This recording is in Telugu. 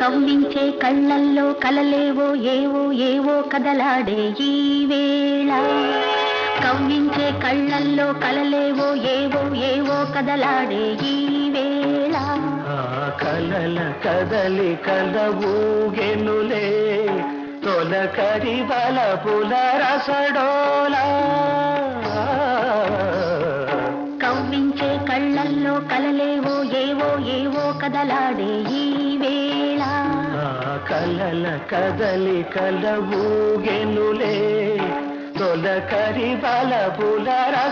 కవ్వించే కళ్ళల్లో కలలేవో ఏవో ఏవో కదలాడే ఈ వేళ. కవ్వించే కళ్ళల్లో కలలేవో ఏవో ఏవో కదలాడే ఈ వేళ. ఆ కలల కదలి కల ఊగెనులే తొలకరి బలపుల రసడోలా. కవ్వించే కళ్ళల్లో కలలేవో ఏవో ఏవో కదలాడే ఈ వేళ. కలల కదలి కల ఊగెనులే తొలకరి బలపుల రస